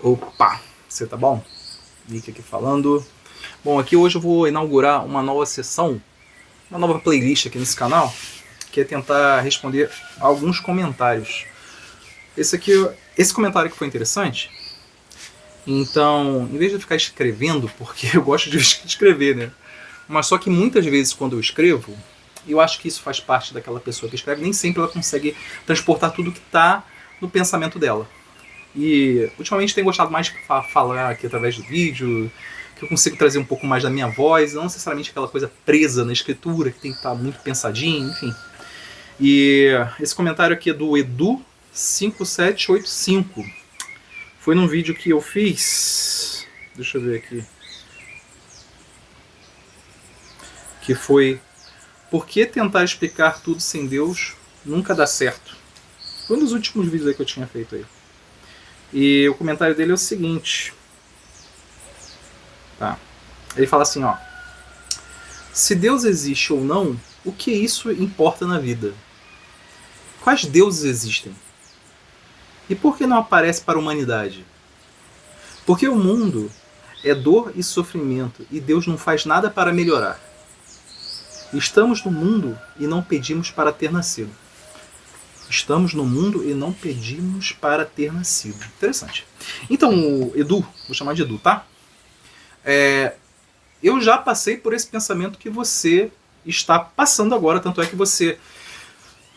Opa, você tá bom? Nick aqui falando. Bom, aqui hoje eu vou inaugurar uma nova sessão, uma nova playlist aqui nesse canal, que é tentar responder alguns comentários. Esse comentário que foi interessante, então, em vez de eu ficar escrevendo, porque eu gosto de escrever, né? Mas só que muitas vezes quando eu escrevo, eu acho que isso faz parte daquela pessoa que escreve, nem sempre ela consegue transportar tudo que está no pensamento dela. E ultimamente tenho gostado mais de falar aqui através do vídeo, que eu consigo trazer um pouco mais da minha voz, não necessariamente aquela coisa presa na escritura, que tem que estar muito pensadinho, enfim. E esse comentário aqui é do Edu5785. Foi num vídeo que eu fiz, deixa eu ver aqui, que foi Por que tentar explicar tudo sem Deus nunca dá certo? Foi um dos últimos vídeos aí que eu tinha feito aí. E o comentário dele é o seguinte. Tá. Ele fala assim, ó. Se Deus existe ou não, o que isso importa na vida? Quais deuses existem? E por que não aparece para a humanidade? Porque o mundo é dor e sofrimento e Deus não faz nada para melhorar. Estamos no mundo e não pedimos para ter nascido. Estamos no mundo e não pedimos para ter nascido. Interessante. Então, Edu, vou chamar de Edu, tá? Eu já passei por esse pensamento que você está passando agora, tanto é que você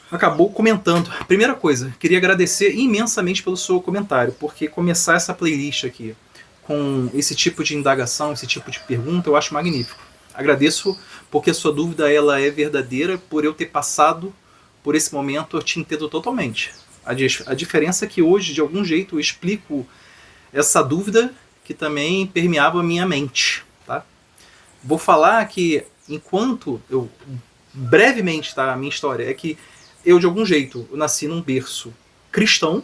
acabou comentando. Primeira coisa, queria agradecer imensamente pelo seu comentário, porque começar essa playlist aqui com esse tipo de indagação, esse tipo de pergunta, eu acho magnífico. Agradeço porque a sua dúvida ela é verdadeira, por eu ter passado por esse momento eu te entendo totalmente. A diferença é que hoje, de algum jeito, eu explico essa dúvida que também permeava a minha mente. Tá? Vou falar que, enquanto eu... Brevemente, tá? A minha história é que eu, de algum jeito, eu nasci num berço cristão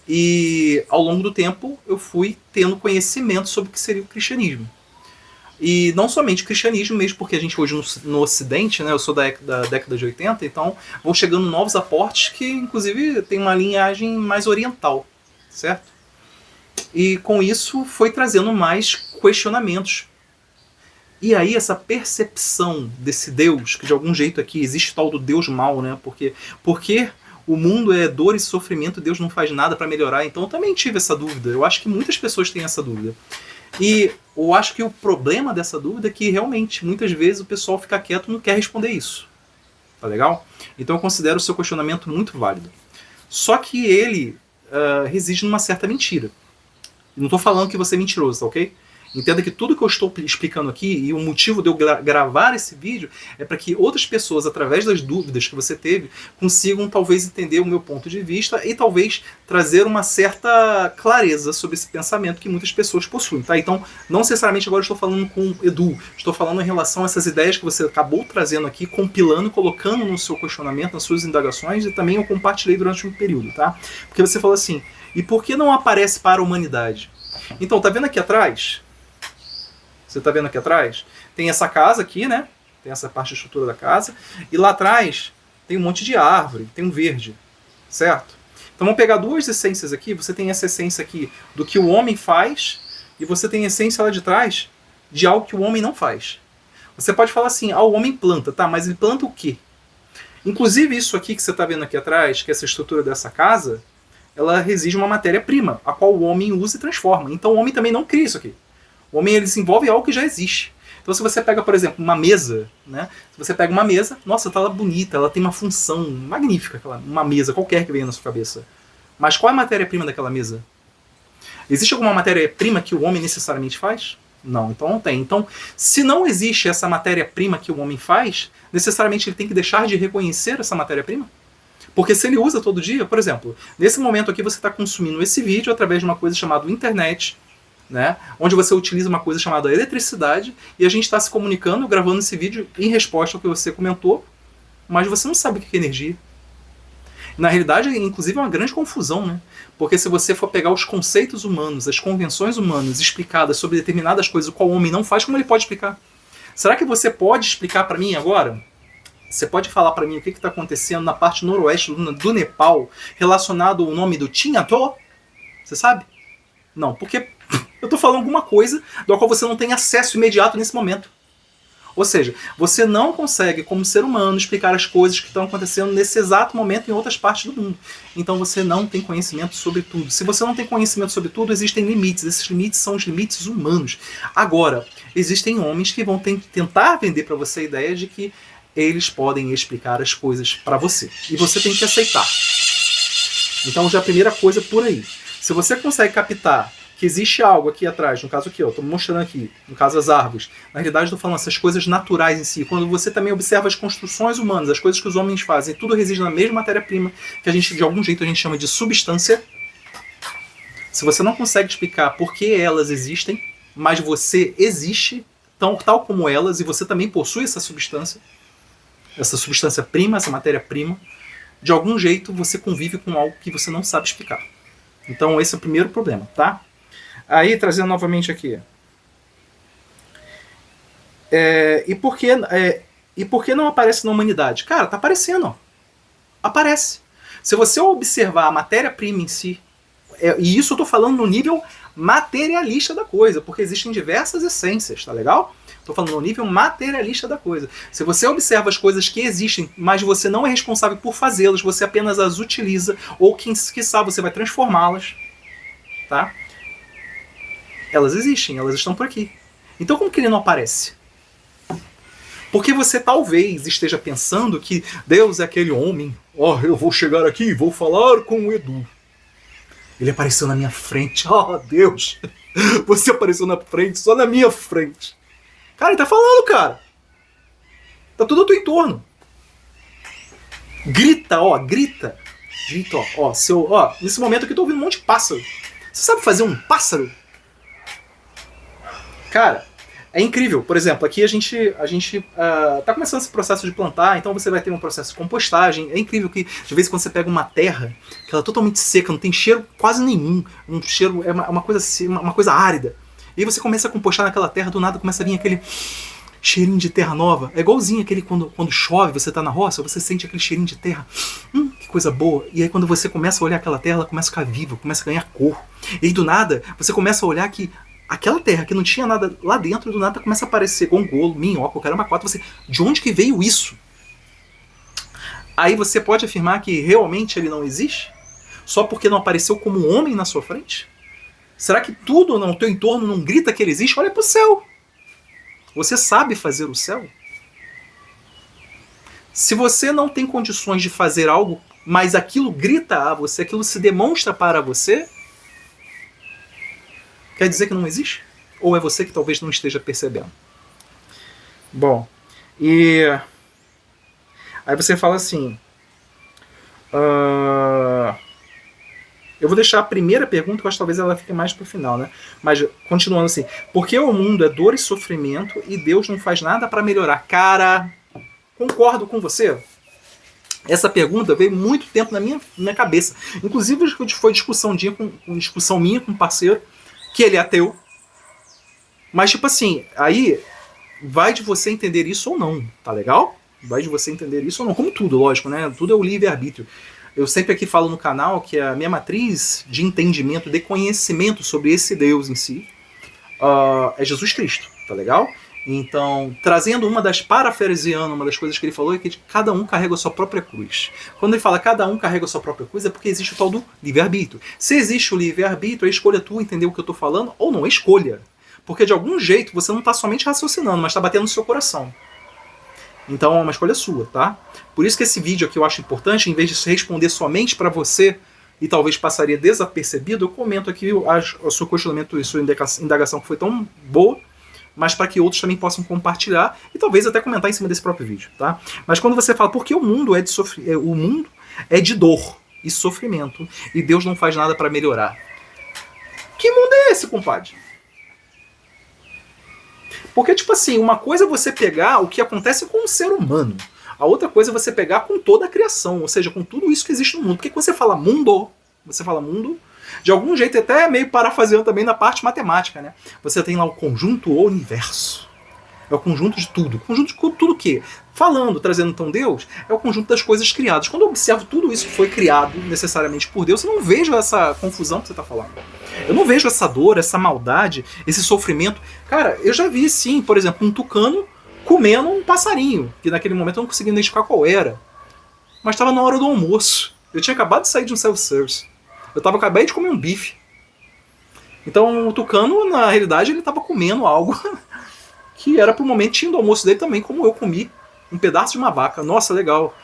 e, ao longo do tempo, eu fui tendo conhecimento sobre o que seria o cristianismo. E não somente cristianismo, mesmo porque a gente hoje no Ocidente, né, eu sou da década de 80, então vão chegando novos aportes que, inclusive, tem uma linhagem mais oriental, certo? E com isso foi trazendo mais questionamentos. E aí essa percepção desse Deus, que de algum jeito aqui existe tal do Deus mal, né? Porque o mundo é dor e sofrimento, Deus não faz nada para melhorar. Então eu também tive essa dúvida. Eu acho que muitas pessoas têm essa dúvida. E eu acho que o problema dessa dúvida é que realmente, muitas vezes, o pessoal fica quieto e não quer responder isso. Tá legal? Então eu considero o seu questionamento muito válido. Só que ele reside numa certa mentira. Não estou falando que você é mentiroso, tá ok? Entenda que tudo que eu estou explicando aqui, e o motivo de eu gravar esse vídeo, é para que outras pessoas, através das dúvidas que você teve, consigam talvez entender o meu ponto de vista e talvez trazer uma certa clareza sobre esse pensamento que muitas pessoas possuem. Tá? Então, não necessariamente agora eu estou falando com o Edu, estou falando em relação a essas ideias que você acabou trazendo aqui, compilando, colocando no seu questionamento, nas suas indagações, e também eu compartilhei durante um período. Tá? Porque você falou assim, e por que não aparece para a humanidade? Então, tá vendo aqui atrás? Você está vendo aqui atrás? Tem essa casa aqui, né? Tem essa parte da estrutura da casa. E lá atrás tem um monte de árvore, tem um verde. Certo? Então vamos pegar duas essências aqui. Você tem essa essência aqui do que o homem faz e você tem a essência lá de trás de algo que o homem não faz. Você pode falar assim, o homem planta, tá? Mas ele planta o quê? Inclusive isso aqui que você está vendo aqui atrás, que é essa estrutura dessa casa, ela reside em uma matéria-prima, a qual o homem usa e transforma. Então o homem também não cria isso aqui. O homem ele desenvolve algo que já existe. Então se você pega, por exemplo, uma mesa, né? Se você pega uma mesa, nossa, tá ela bonita, ela tem uma função magnífica, uma mesa qualquer que venha na sua cabeça. Mas qual é a matéria-prima daquela mesa? Existe alguma matéria-prima que o homem necessariamente faz? Não, então não tem. Então, se não existe essa matéria-prima que o homem faz, necessariamente ele tem que deixar de reconhecer essa matéria-prima? Porque se ele usa todo dia, por exemplo, nesse momento aqui você está consumindo esse vídeo através de uma coisa chamada internet, né, onde você utiliza uma coisa chamada eletricidade e a gente está se comunicando, gravando esse vídeo em resposta ao que você comentou, mas você não sabe o que é energia. Na realidade, inclusive, é uma grande confusão, né? Porque se você for pegar os conceitos humanos, as convenções humanas explicadas sobre determinadas coisas, o qual o homem não faz, como ele pode explicar? Será que você pode explicar para mim agora? Você pode falar para mim o que está acontecendo na parte noroeste do Nepal relacionado ao nome do Tinhato? Você sabe? Não, porque eu estou falando alguma coisa da qual você não tem acesso imediato nesse momento. Ou seja, você não consegue, como ser humano, explicar as coisas que estão acontecendo nesse exato momento em outras partes do mundo. Então você não tem conhecimento sobre tudo. Se você não tem conhecimento sobre tudo, existem limites. Esses limites são os limites humanos. Agora, existem homens que vão tentar vender para você a ideia de que eles podem explicar as coisas para você. E você tem que aceitar. Então já a primeira coisa por aí. Se você consegue captar que existe algo aqui atrás, no caso aqui, eu estou mostrando aqui, no caso as árvores, na realidade estou falando essas coisas naturais em si, quando você também observa as construções humanas, as coisas que os homens fazem, tudo reside na mesma matéria-prima, que a gente, de algum jeito, a gente chama de substância. Se você não consegue explicar por que elas existem, mas você existe, tal como elas, e você também possui essa substância prima, essa matéria-prima, de algum jeito você convive com algo que você não sabe explicar. Então esse é o primeiro problema, tá? Aí, trazendo novamente aqui. E por que não aparece na humanidade? Cara, tá aparecendo. Ó. Aparece. Se você observar a matéria-prima em si, e isso eu tô falando no nível materialista da coisa, porque existem diversas essências, tá legal? Tô falando no nível materialista da coisa. Se você observa as coisas que existem, mas você não é responsável por fazê-las, você apenas as utiliza, ou quiçá você vai transformá-las, tá? Elas existem, elas estão por aqui. Então como que ele não aparece? Porque você talvez esteja pensando que Deus é aquele homem, eu vou chegar aqui e vou falar com o Edu. Ele apareceu na minha frente. Deus, você apareceu na frente, só na minha frente. Cara, ele tá falando, cara. Tá tudo ao teu entorno. Grita, grita. Grita, nesse momento aqui eu tô ouvindo um monte de pássaro. Você sabe fazer um pássaro? Cara, é incrível. Por exemplo, aqui a gente tá começando esse processo de plantar, então você vai ter um processo de compostagem. É incrível que, de vez em quando, você pega uma terra que ela é totalmente seca, não tem cheiro quase nenhum. Um cheiro, é uma coisa árida. E aí você começa a compostar naquela terra, do nada começa a vir aquele cheirinho de terra nova. É igualzinho aquele quando chove, você tá na roça, você sente aquele cheirinho de terra. Que coisa boa. E aí quando você começa a olhar aquela terra, ela começa a ficar viva, começa a ganhar cor. E aí do nada, você começa a olhar que aquela terra que não tinha nada lá dentro, do nada começa a aparecer gongolo, minhoca, caramba, quatro. Você, de onde que veio isso? Aí você pode afirmar que realmente ele não existe? Só porque não apareceu como um homem na sua frente? Será que tudo no teu entorno não grita que ele existe? Olha pro céu. Você sabe fazer o céu? Se você não tem condições de fazer algo, mas aquilo grita a você, aquilo se demonstra para você, quer dizer que não existe? Ou é você que talvez não esteja percebendo? Bom, e aí você fala assim... Eu vou deixar a primeira pergunta, que eu acho que talvez ela fique mais pro final, né? Mas, continuando assim... Por que o mundo é dor e sofrimento e Deus não faz nada para melhorar? Cara, concordo com você. Essa pergunta veio muito tempo na minha cabeça. Inclusive, foi discussão minha com um parceiro, que ele é ateu. Mas, tipo assim, aí vai de você entender isso ou não, tá legal? Vai de você entender isso ou não. Como tudo, lógico, né? Tudo é o livre-arbítrio. Eu sempre aqui falo no canal que a minha matriz de entendimento, de conhecimento sobre esse Deus em si, é Jesus Cristo, tá legal? Então, trazendo uma das parafraseando, uma das coisas que ele falou é que cada um carrega a sua própria cruz. Quando ele fala cada um carrega a sua própria cruz, é porque existe o tal do livre-arbítrio. Se existe o livre-arbítrio, a escolha tua entender o que eu estou falando ou não, escolha. Porque de algum jeito você não está somente raciocinando, mas está batendo no seu coração. Então é uma escolha sua, tá? Por isso que esse vídeo aqui eu acho importante, em vez de responder somente para você, e talvez passaria desapercebido, eu comento aqui o seu questionamento e sua indagação que foi tão boa, mas para que outros também possam compartilhar e talvez até comentar em cima desse próprio vídeo, tá? Mas quando você fala, por que o mundo é de dor e sofrimento e Deus não faz nada para melhorar? Que mundo é esse, compadre? Porque, tipo assim, uma coisa é você pegar o que acontece com o ser humano, a outra coisa é você pegar com toda a criação, ou seja, com tudo isso que existe no mundo. Porque quando você fala mundo, de algum jeito, até meio parafraseando também na parte matemática, né? Você tem lá o conjunto ou universo. É o conjunto de tudo. O conjunto de tudo o quê? Falando, trazendo então Deus, é o conjunto das coisas criadas. Quando eu observo tudo isso que foi criado necessariamente por Deus, eu não vejo essa confusão que você está falando. Eu não vejo essa dor, essa maldade, esse sofrimento. Cara, eu já vi sim, por exemplo, um tucano comendo um passarinho, que naquele momento eu não conseguia identificar qual era. Mas estava na hora do almoço. Eu tinha acabado de sair de um self-service. Acabei de comer um bife. Então o tucano, na realidade, ele estava comendo algo que era pro momentinho do almoço dele também, como eu comi um pedaço de uma vaca. Nossa, legal.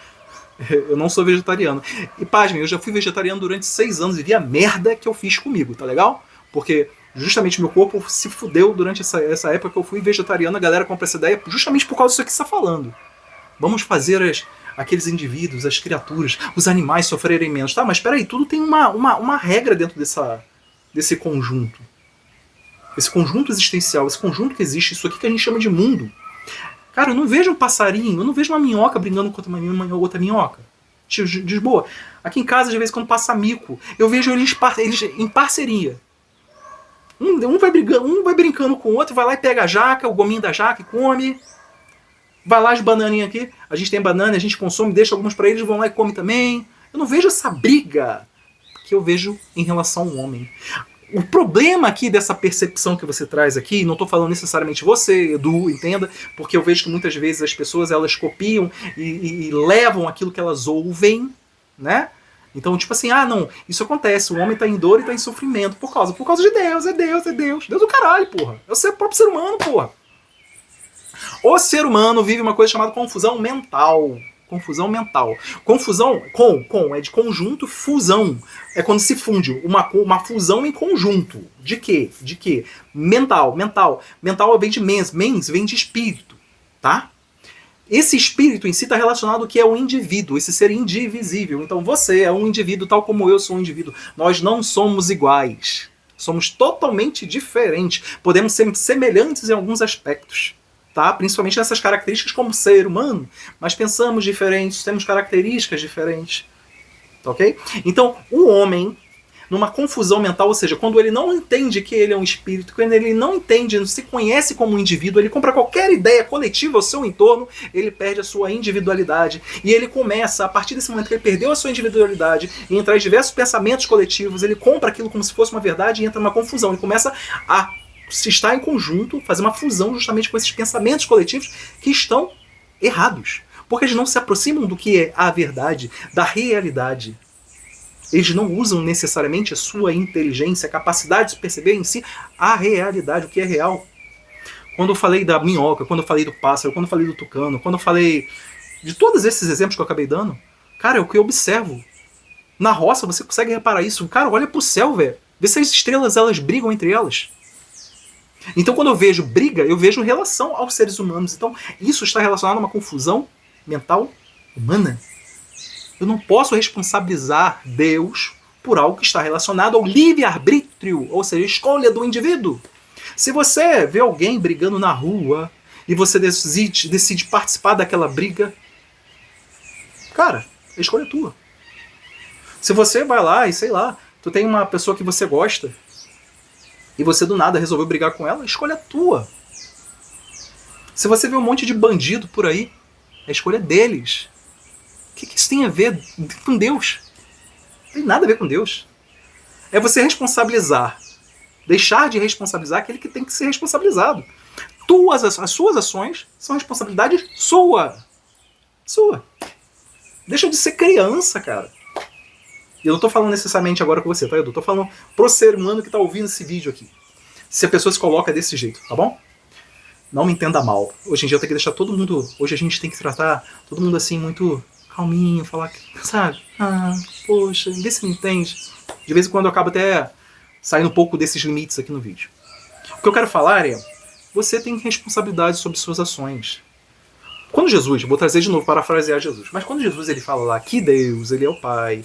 Eu não sou vegetariano. E pasmem, eu já fui vegetariano durante 6 anos e vi a merda que eu fiz comigo, tá legal? Porque justamente meu corpo se fudeu durante essa época que eu fui vegetariano. A galera compra essa ideia justamente por causa disso que você está falando. Vamos fazer aqueles indivíduos, as criaturas, os animais sofrerem menos. Tá, mas espera aí, tudo tem uma regra dentro desse conjunto. Esse conjunto existencial, esse conjunto que existe, isso aqui que a gente chama de mundo. Cara, eu não vejo um passarinho, eu não vejo uma minhoca brigando contra uma outra minhoca. De boa. Aqui em casa, de vez em quando passa mico, eu vejo eles em parceria. Um vai brincando com o outro, vai lá e pega a jaca, o gominho da jaca e come. Vai lá as bananinhas aqui, a gente tem banana, a gente consome, deixa algumas para eles, vão lá e come também. Eu não vejo essa briga que eu vejo em relação ao homem. O problema aqui dessa percepção que você traz aqui, não estou falando necessariamente você, Edu, entenda, porque eu vejo que muitas vezes as pessoas elas copiam e levam aquilo que elas ouvem, né? Então, tipo assim, não, isso acontece, o homem está em dor e está em sofrimento por causa de Deus, é Deus, é Deus. Deus do caralho, porra. É o próprio ser humano, porra. O ser humano vive uma coisa chamada confusão mental. Confusão mental. Confusão é de conjunto, fusão. É quando se funde uma fusão em conjunto. De quê? De quê? Mental. Mental vem de mens vem de espírito. Tá? Esse espírito em si está relacionado ao que é o indivíduo, esse ser indivisível. Então você é um indivíduo tal como eu sou um indivíduo. Nós não somos iguais. Somos totalmente diferentes. Podemos ser semelhantes em alguns aspectos. Tá? Principalmente nessas características como ser humano, mas pensamos diferentes, temos características diferentes. Tá, ok? Então, o homem, numa confusão mental, ou seja, quando ele não entende que ele é um espírito, quando ele não entende, não se conhece como um indivíduo, ele compra qualquer ideia coletiva ao seu entorno, ele perde a sua individualidade. E ele começa, a partir desse momento que ele perdeu a sua individualidade, e entrar em diversos pensamentos coletivos, ele compra aquilo como se fosse uma verdade e entra numa confusão. Ele começa a se estar em conjunto, fazer uma fusão justamente com esses pensamentos coletivos que estão errados. Porque eles não se aproximam do que é a verdade, da realidade. Eles não usam necessariamente a sua inteligência, a capacidade de perceber em si a realidade, o que é real. Quando eu falei da minhoca, quando eu falei do pássaro, quando eu falei do tucano, quando eu falei de todos esses exemplos que eu acabei dando, cara, é o que eu observo. Na roça você consegue reparar isso. Cara, olha pro céu, velho. Vê se as estrelas elas brigam entre elas. Então, quando eu vejo briga, eu vejo relação aos seres humanos. Então, isso está relacionado a uma confusão mental humana. Eu não posso responsabilizar Deus por algo que está relacionado ao livre-arbítrio, ou seja, a escolha do indivíduo. Se você vê alguém brigando na rua e você decide participar daquela briga, cara, a escolha é tua. Se você vai lá e, sei lá, tu tem uma pessoa que você gosta, e você do nada resolveu brigar com ela, a escolha é tua. Se você vê um monte de bandido por aí, a escolha é deles. O que isso tem a ver com Deus? Não tem nada a ver com Deus. É você responsabilizar. Deixar de responsabilizar aquele que tem que ser responsabilizado. As suas ações são responsabilidade sua. Sua. Deixa de ser criança, cara. E eu não tô falando necessariamente agora com você, tá, Edu? Eu tô falando pro ser humano que tá ouvindo esse vídeo aqui. Se a pessoa se coloca desse jeito, tá bom? Não me entenda mal. Hoje em dia eu tenho que deixar todo mundo... Hoje a gente tem que tratar todo mundo assim, muito calminho, falar, sabe? Poxa, vê se me entende. De vez em quando eu acabo até saindo um pouco desses limites aqui no vídeo. O que eu quero falar é, você tem responsabilidade sobre suas ações. Quando Jesus, vou trazer de novo, parafrasear Jesus, mas quando Jesus ele fala lá que Deus, ele é o Pai,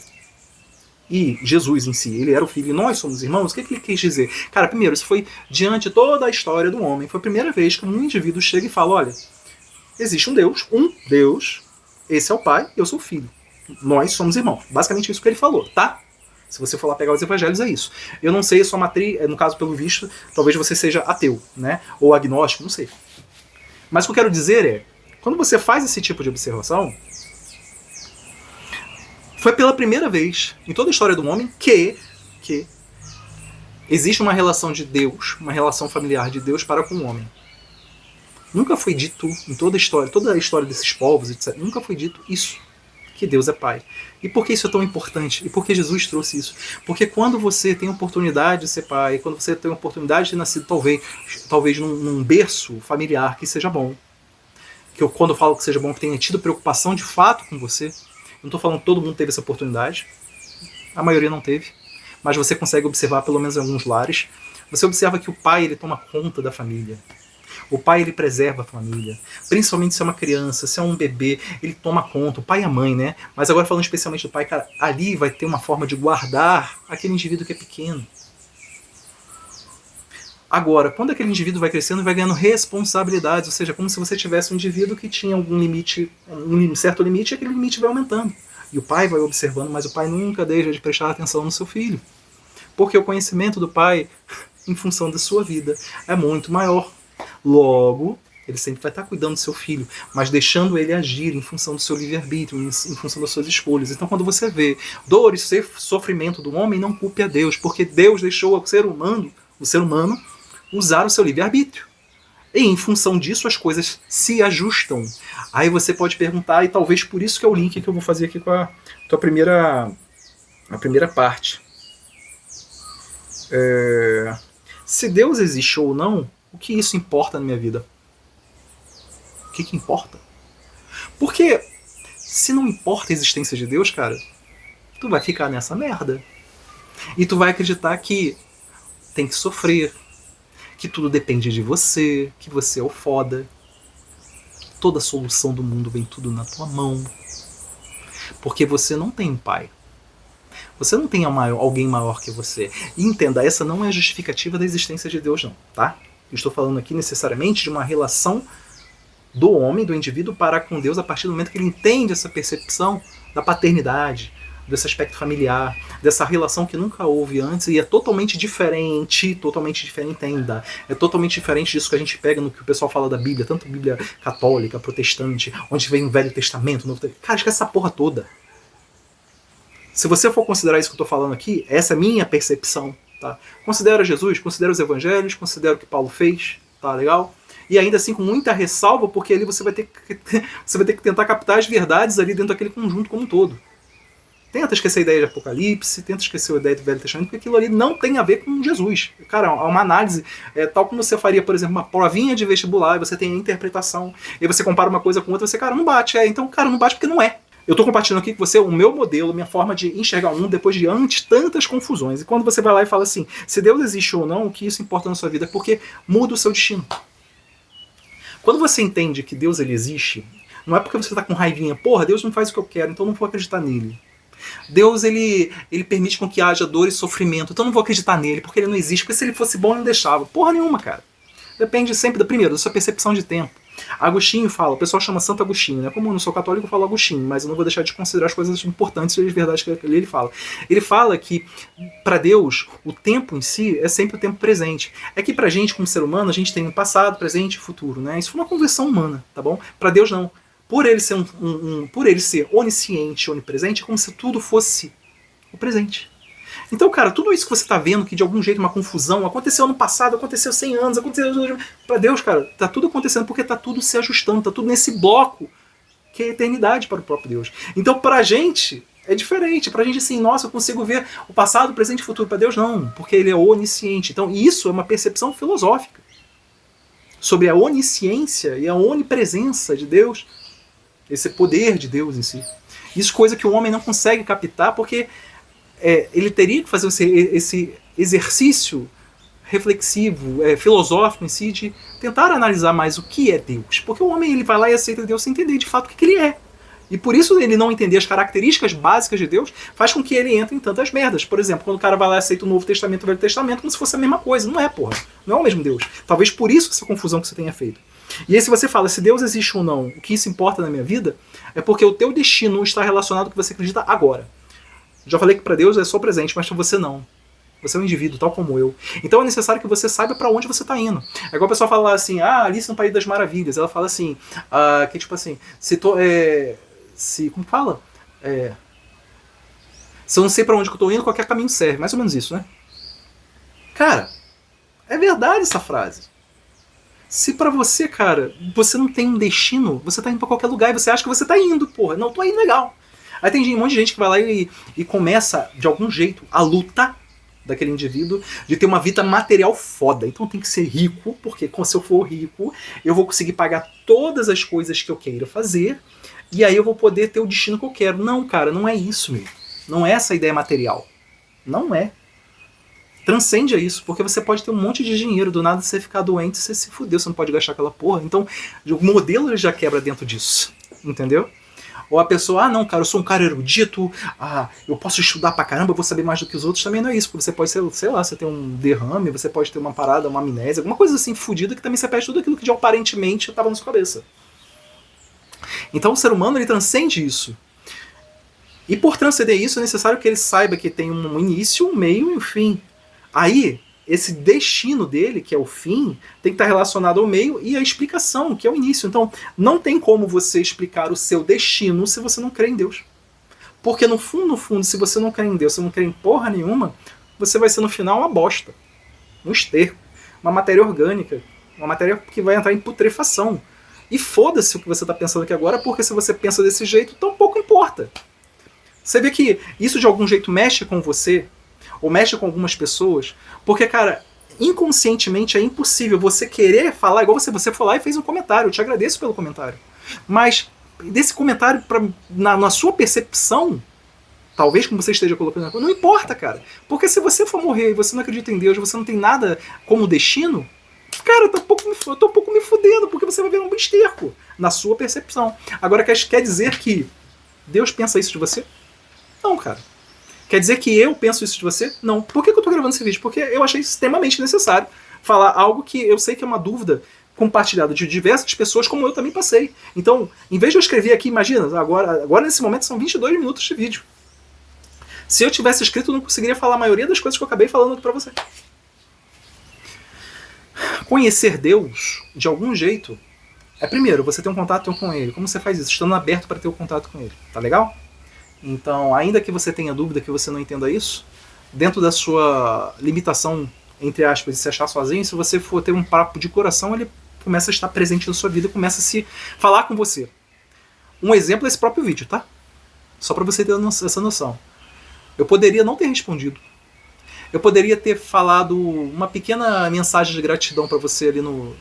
e Jesus em si, ele era o Filho e nós somos irmãos, o que ele quis dizer? Cara, primeiro, isso foi diante de toda a história do homem, foi a primeira vez que um indivíduo chega e fala, olha, existe um Deus, esse é o Pai, eu sou o Filho. Nós somos irmãos. Basicamente isso que ele falou, tá? Se você for lá pegar os evangelhos, é isso. Eu não sei a sua matriz, no caso, pelo visto, talvez você seja ateu, né? Ou agnóstico, não sei. Mas o que eu quero dizer é, quando você faz esse tipo de observação, foi pela primeira vez em toda a história do homem que existe uma relação de Deus, uma relação familiar de Deus para com o homem. Nunca foi dito em toda a história desses povos, etc., nunca foi dito isso, que Deus é Pai. E por que isso é tão importante? E por que Jesus trouxe isso? Porque quando você tem a oportunidade de ser pai, quando você tem a oportunidade de ter nascido talvez num berço familiar que seja bom, quando eu falo que seja bom, que tenha tido preocupação de fato com você, não estou falando que todo mundo teve essa oportunidade, a maioria não teve, mas você consegue observar, pelo menos em alguns lares, você observa que o pai ele toma conta da família. O pai ele preserva a família, principalmente se é uma criança, se é um bebê, ele toma conta, o pai e a mãe, né? Mas agora falando especialmente do pai, cara, ali vai ter uma forma de guardar aquele indivíduo que é pequeno. Agora, quando aquele indivíduo vai crescendo, vai ganhando responsabilidades, ou seja, como se você tivesse um indivíduo que tinha algum limite, um certo limite, e aquele limite vai aumentando. E o pai vai observando, mas o pai nunca deixa de prestar atenção no seu filho. Porque o conhecimento do pai, em função da sua vida, é muito maior. Logo, ele sempre vai estar cuidando do seu filho, mas deixando ele agir em função do seu livre-arbítrio, em função das suas escolhas. Então, quando você vê dor e sofrimento do homem, não culpe a Deus, porque Deus deixou o ser humano usar o seu livre-arbítrio. E em função disso, as coisas se ajustam. Aí você pode perguntar, e talvez por isso que é o link que eu vou fazer aqui com a primeira parte. Se Deus existe ou não, o que isso importa na minha vida? O que importa? Porque se não importa a existência de Deus, cara, tu vai ficar nessa merda. E tu vai acreditar que tem que sofrer, que tudo depende de você, que você é o foda. Toda a solução do mundo vem tudo na tua mão. Porque você não tem um pai. Você não tem alguém maior que você. E entenda, essa não é a justificativa da existência de Deus, não, tá? Eu estou falando aqui necessariamente de uma relação do homem, do indivíduo, para com Deus a partir do momento que ele entende essa percepção da paternidade, desse aspecto familiar, dessa relação que nunca houve antes e é totalmente diferente, entenda. É totalmente diferente disso que a gente pega no que o pessoal fala da Bíblia, tanto Bíblia católica, protestante, onde vem o Velho Testamento, Novo Testamento. Cara, esquece essa porra toda. Se você for considerar isso que eu estou falando aqui, essa é a minha percepção. Tá? Considera Jesus, considera os evangelhos, considera o que Paulo fez, tá legal? E ainda assim com muita ressalva, porque ali você vai ter que tentar captar as verdades ali dentro daquele conjunto como um todo. Tenta esquecer a ideia de Apocalipse, tenta esquecer a ideia do Velho Testamento, porque aquilo ali não tem a ver com Jesus. Cara, é uma análise, tal como você faria, por exemplo, uma provinha de vestibular, e você tem a interpretação, e você compara uma coisa com outra, você, cara, não bate. Então, cara, não bate porque não é. Eu estou compartilhando aqui com você o meu modelo, minha forma de enxergar o mundo depois de tantas confusões. E quando você vai lá e fala assim, se Deus existe ou não, o que isso importa na sua vida? Porque muda o seu destino. Quando você entende que Deus ele existe, não é porque você está com raivinha, porra, Deus não faz o que eu quero, então não vou acreditar nele. Deus ele permite com que haja dor e sofrimento, então não vou acreditar nele, porque ele não existe, porque se ele fosse bom ele não deixava. Porra nenhuma, cara. Depende sempre, primeiro, da sua percepção de tempo. Agostinho fala, o pessoal chama Santo Agostinho, né? Como eu não sou católico, eu falo Agostinho, mas eu não vou deixar de considerar as coisas importantes e as verdades que ele fala. Ele fala que, para Deus, o tempo em si é sempre o tempo presente. É que pra gente, como ser humano, a gente tem um passado, presente e futuro, né? Isso foi uma conversão humana, tá bom? Para Deus, não. Por ele ser por ele ser onisciente, onipresente, é como se tudo fosse o presente. Então, cara, tudo isso que você está vendo, que de algum jeito uma confusão, aconteceu no passado, aconteceu 100 anos, aconteceu... Para Deus, cara, tá tudo acontecendo porque tá tudo se ajustando, tá tudo nesse bloco que é a eternidade para o próprio Deus. Então, pra gente, é diferente. Pra gente, assim, nossa, eu consigo ver o passado, o presente e o futuro. Para Deus, não, porque ele é onisciente. Então, isso é uma percepção filosófica sobre a onisciência e a onipresença de Deus, esse poder de Deus em si. Isso é coisa que o homem não consegue captar porque... ele teria que fazer esse exercício reflexivo, filosófico em si, de tentar analisar mais o que é Deus. Porque o homem ele vai lá e aceita Deus sem entender de fato o que ele é. E por isso ele não entender as características básicas de Deus faz com que ele entre em tantas merdas. Por exemplo, quando o cara vai lá e aceita o Novo Testamento e o Velho Testamento como se fosse a mesma coisa. Não é, porra. Não é o mesmo Deus. Talvez por isso essa confusão que você tenha feito. E aí se você fala, se Deus existe ou não, o que isso importa na minha vida, é porque o teu destino está relacionado com o que você acredita agora. Já falei que para Deus é só presente, mas para você não. Você é um indivíduo, tal como eu. Então é necessário que você saiba para onde você está indo. É igual a pessoa fala assim, Alice no País das Maravilhas. Ela fala assim, que tipo assim, como fala? Se eu não sei para onde que eu tô indo, qualquer caminho serve. Mais ou menos isso, né? Cara, é verdade essa frase. Se pra você, cara, você não tem um destino, você tá indo pra qualquer lugar e você acha que você tá indo, porra. Não, tô indo, legal. Aí tem um monte de gente que vai lá e começa, de algum jeito, a luta daquele indivíduo de ter uma vida material foda. Então tem que ser rico, porque se eu for rico, eu vou conseguir pagar todas as coisas que eu queira fazer, e aí eu vou poder ter o destino que eu quero. Não, cara, não é isso, meu. Não é essa a ideia material. Não é. Transcende a isso, porque você pode ter um monte de dinheiro, do nada você ficar doente, você se fudeu, você não pode gastar aquela porra. Então, o modelo já quebra dentro disso, entendeu? Ou a pessoa, não, cara, eu sou um cara erudito, eu posso estudar pra caramba, eu vou saber mais do que os outros. Também não é isso, porque você pode ser, sei lá, você tem um derrame, você pode ter uma parada, uma amnésia, alguma coisa assim fodida que também você perde tudo aquilo que de aparentemente estava na sua cabeça. Então o ser humano, ele transcende isso. E por transcender isso, é necessário que ele saiba que tem um início, um meio e um fim. Aí, esse destino dele, que é o fim, tem que estar relacionado ao meio e à explicação, que é o início. Então, não tem como você explicar o seu destino se você não crê em Deus. Porque no fundo, se você não crê em Deus, se você não crê em porra nenhuma, você vai ser no final uma bosta. Um esterco. Uma matéria orgânica. Uma matéria que vai entrar em putrefação. E foda-se o que você está pensando aqui agora, porque se você pensa desse jeito, tão pouco importa. Você vê que isso de algum jeito mexe com você, ou mexe com algumas pessoas, porque, cara, inconscientemente é impossível você querer falar, igual você foi lá e fez um comentário, eu te agradeço pelo comentário, mas desse comentário, na sua percepção, talvez como você esteja colocando, não importa, cara, porque se você for morrer e você não acredita em Deus, você não tem nada como destino, cara, eu tô um pouco me fudendo, porque você vai ver um esterco na sua percepção. Agora, quer dizer que Deus pensa isso de você? Não, cara. Quer dizer que eu penso isso de você? Não. Por que eu tô gravando esse vídeo? Porque eu achei extremamente necessário falar algo que eu sei que é uma dúvida compartilhada de diversas pessoas, como eu também passei. Então, em vez de eu escrever aqui, imagina, agora nesse momento são 22 minutos de vídeo. Se eu tivesse escrito, eu não conseguiria falar a maioria das coisas que eu acabei falando aqui pra você. Conhecer Deus, de algum jeito, primeiro, você ter um contato com Ele. Como você faz isso? Estando aberto para ter o contato com Ele. Tá legal? Então, ainda que você tenha dúvida, que você não entenda isso, dentro da sua limitação, entre aspas, de se achar sozinho, se você for ter um papo de coração, ele começa a estar presente na sua vida, começa a se falar com você. Um exemplo é esse próprio vídeo, tá? Só para você ter essa noção. Eu poderia não ter respondido. Eu poderia ter falado uma pequena mensagem de gratidão para você ali no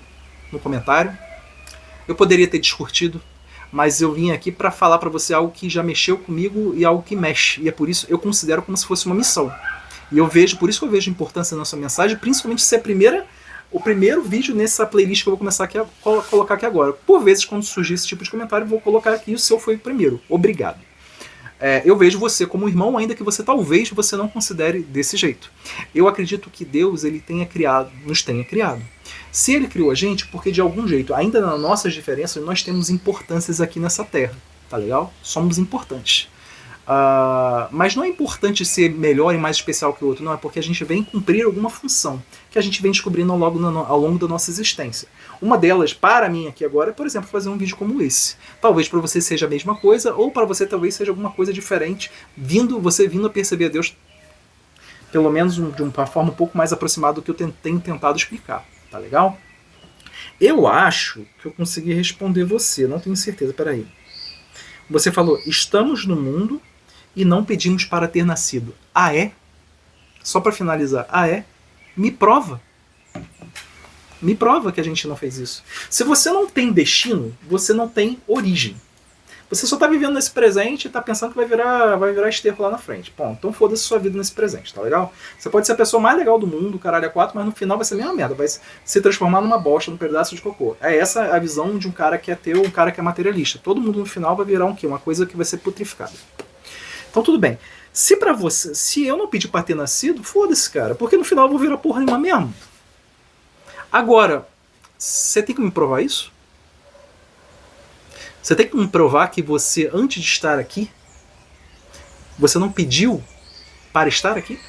comentário. Eu poderia ter discutido. Mas eu vim aqui para falar para você algo que já mexeu comigo e algo que mexe. E é por isso eu considero como se fosse uma missão. E por isso que eu vejo a importância da nossa mensagem, principalmente se é o primeiro vídeo nessa playlist que eu vou começar aqui a colocar aqui agora. Por vezes, quando surgir esse tipo de comentário, eu vou colocar aqui, o seu foi o primeiro. Obrigado. Eu vejo você como irmão, ainda que talvez você não considere desse jeito. Eu acredito que Deus nos tenha criado. Se Ele criou a gente, porque de algum jeito, ainda nas nossas diferenças, nós temos importâncias aqui nessa Terra. Tá legal? Somos importantes. Mas não é importante ser melhor e mais especial que o outro, não. É porque a gente vem cumprir alguma função que a gente vem descobrindo ao longo da nossa existência. Uma delas, para mim aqui agora, é, por exemplo, fazer um vídeo como esse. Talvez para você seja a mesma coisa, ou para você talvez seja alguma coisa diferente, você vindo a perceber a Deus, pelo menos de uma forma um pouco mais aproximada do que eu tenho tentado explicar. Tá legal? Eu acho que eu consegui responder você, não tenho certeza, peraí. Você falou, estamos no mundo e não pedimos para ter nascido. Ah, é? Só para finalizar, é? Me prova. Me prova que a gente não fez isso. Se você não tem destino, você não tem origem. Você só tá vivendo nesse presente e tá pensando que vai virar esterco lá na frente. Bom, então foda-se sua vida nesse presente, tá legal? Você pode ser a pessoa mais legal do mundo, caralho a quatro, mas no final vai ser a mesma merda. Vai se transformar numa bosta, num pedaço de cocô. É essa a visão de um cara que é ateu, um cara que é materialista. Todo mundo no final vai virar um quê? Uma coisa que vai ser putrificada. Então tudo bem. Se eu não pedir pra ter nascido, foda-se, cara. Porque no final eu vou virar porra nenhuma mesmo. Agora, você tem que me provar isso? Você tem que me provar que você, antes de estar aqui, você não pediu para estar aqui?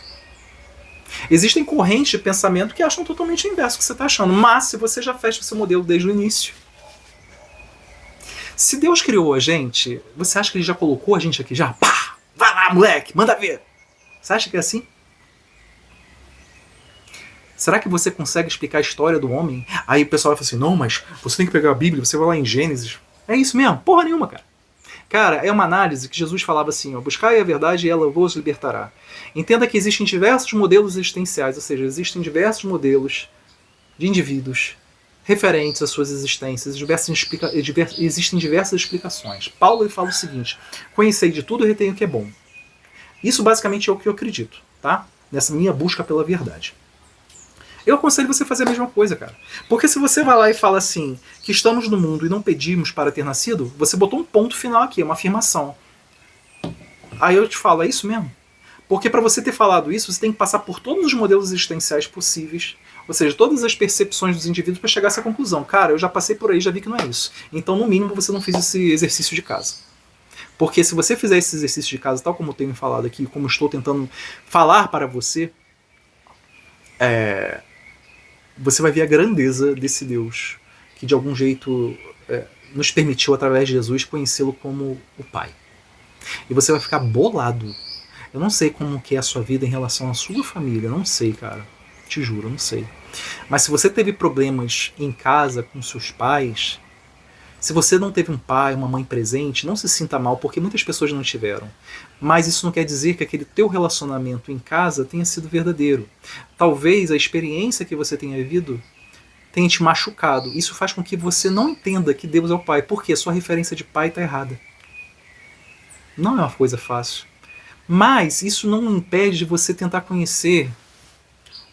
Existem correntes de pensamento que acham totalmente o inverso do que você está achando. Mas se você já fecha o seu modelo desde o início. Se Deus criou a gente, você acha que Ele já colocou a gente aqui? Já? Pá! Vai lá, moleque! Manda ver! Você acha que é assim? Será que você consegue explicar a história do homem? Aí o pessoal vai falar assim, não, mas você tem que pegar a Bíblia, você vai lá em Gênesis. É isso mesmo? Porra nenhuma, cara. Cara, é uma análise que Jesus falava assim, ó, buscai a verdade e ela vos libertará. Entenda que existem diversos modelos existenciais, ou seja, existem diversos modelos de indivíduos referentes às suas existências, existem diversas explicações. Paulo ele fala o seguinte, conhecei de tudo e retenho o que é bom. Isso basicamente é o que eu acredito, tá? Nessa minha busca pela verdade. Eu aconselho você a fazer a mesma coisa, cara. Porque se você vai lá e fala assim, que estamos no mundo e não pedimos para ter nascido, você botou um ponto final aqui, uma afirmação. Aí eu te falo, é isso mesmo? Porque para você ter falado isso, você tem que passar por todos os modelos existenciais possíveis, ou seja, todas as percepções dos indivíduos para chegar a essa conclusão. Cara, eu já passei por aí, já vi que não é isso. Então, no mínimo, você não fez esse exercício de casa. Porque se você fizer esse exercício de casa, tal como eu tenho falado aqui, como estou tentando falar para você, você vai ver a grandeza desse Deus, que de algum jeito nos permitiu, através de Jesus, conhecê-lo como o Pai. E você vai ficar bolado. Eu não sei como que é a sua vida em relação à sua família, não sei, cara. Te juro, não sei. Mas se você teve problemas em casa com seus pais, se você não teve um pai, uma mãe presente, não se sinta mal, porque muitas pessoas não tiveram. Mas isso não quer dizer que aquele teu relacionamento em casa tenha sido verdadeiro. Talvez a experiência que você tenha vivido tenha te machucado. Isso faz com que você não entenda que Deus é o Pai, porque a sua referência de pai está errada. Não é uma coisa fácil. Mas isso não impede de você tentar conhecer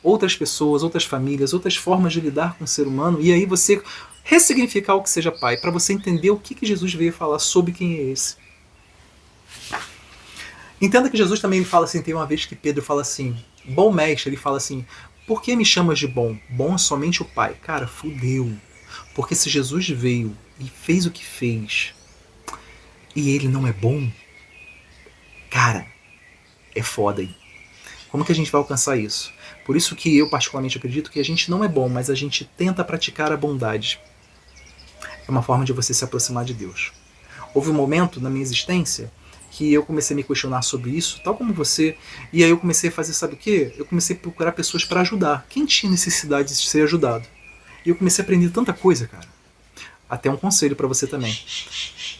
outras pessoas, outras famílias, outras formas de lidar com o ser humano, e aí você ressignificar o que seja pai, para você entender o que Jesus veio falar sobre quem é esse. Entenda que Jesus também fala assim, tem uma vez que Pedro fala assim, bom mestre, ele fala assim, por que me chamas de bom? Bom é somente o Pai. Cara, fudeu. Porque se Jesus veio e fez o que fez, e ele não é bom, cara, é foda aí. Como que a gente vai alcançar isso? Por isso que eu particularmente acredito que a gente não é bom, mas a gente tenta praticar a bondade. É uma forma de você se aproximar de Deus. Houve um momento na minha existência que eu comecei a me questionar sobre isso, tal como você, e aí eu comecei a fazer, sabe o quê? Eu comecei a procurar pessoas para ajudar. Quem tinha necessidade de ser ajudado? E eu comecei a aprender tanta coisa, cara. Até um conselho para você também.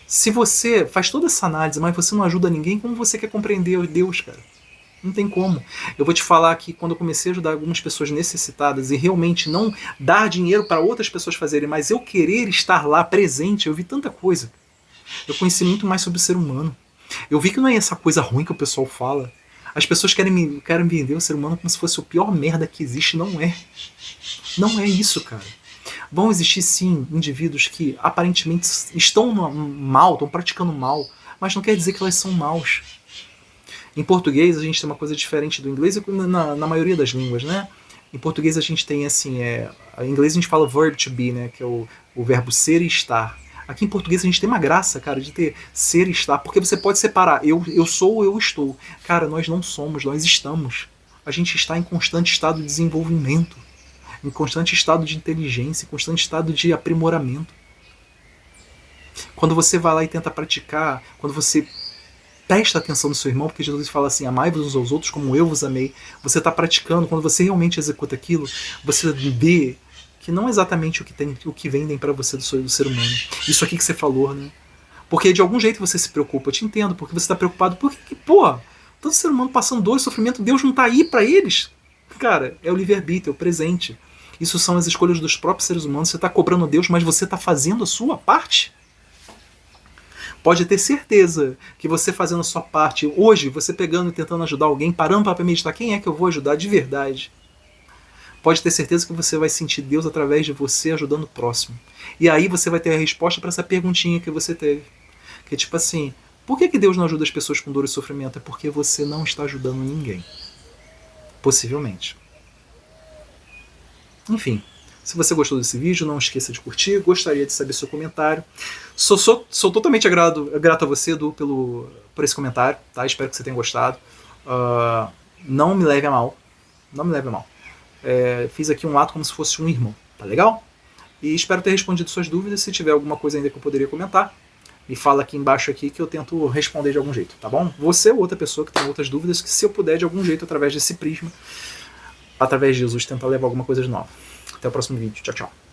Se você faz toda essa análise, mas você não ajuda ninguém, como você quer compreender Deus, cara? Não tem como. Eu vou te falar que quando eu comecei a ajudar algumas pessoas necessitadas e realmente não dar dinheiro para outras pessoas fazerem, mas eu querer estar lá presente, eu vi tanta coisa. Eu conheci muito mais sobre o ser humano. Eu vi que não é essa coisa ruim que o pessoal fala. As pessoas querem vender o ser humano como se fosse o pior merda que existe. Não é. Não é isso, cara. Vão existir sim indivíduos que aparentemente estão mal, estão praticando mal, mas não quer dizer que elas são maus. Em português a gente tem uma coisa diferente do inglês e na maioria das línguas, né? Em português a gente tem assim, em inglês a gente fala verb to be, né? Que é o verbo ser e estar. Aqui em português a gente tem uma graça, cara, de ter ser e estar, porque você pode separar, eu sou ou eu estou. Cara, nós não somos, nós estamos. A gente está em constante estado de desenvolvimento, em constante estado de inteligência, em constante estado de aprimoramento. Quando você vai lá e tenta praticar, quando você presta atenção no seu irmão, porque Jesus fala assim, amai-vos uns aos outros como eu vos amei, você está praticando, quando você realmente executa aquilo, você vê que não é exatamente o que vendem para você do ser humano. Isso aqui que você falou, né? Porque de algum jeito você se preocupa, eu te entendo, porque você está preocupado, porque, porra, todo ser humano passando dor e sofrimento, Deus não está aí para eles? Cara, é o livre-arbítrio, é o presente. Isso são as escolhas dos próprios seres humanos, você está cobrando Deus, mas você está fazendo a sua parte? Pode ter certeza que você fazendo a sua parte, hoje, você pegando e tentando ajudar alguém, parando para meditar, quem é que eu vou ajudar de verdade? Pode ter certeza que você vai sentir Deus através de você ajudando o próximo. E aí você vai ter a resposta para essa perguntinha que você teve. Que é tipo assim, por que Deus não ajuda as pessoas com dor e sofrimento? É porque você não está ajudando ninguém. Possivelmente. Enfim, se você gostou desse vídeo, não esqueça de curtir, gostaria de saber seu comentário. Sou totalmente grato a você, Edu, por esse comentário, tá? Espero que você tenha gostado. Não me leve a mal. Não me leve a mal. Fiz aqui um ato como se fosse um irmão, tá legal? E espero ter respondido suas dúvidas. Se tiver alguma coisa ainda que eu poderia comentar, me fala aqui embaixo aqui que eu tento responder de algum jeito, tá bom? Você ou outra pessoa que tem outras dúvidas, que se eu puder de algum jeito, através desse prisma, através de Jesus, tentar levar alguma coisa de nova. Até o próximo vídeo. Tchau, tchau.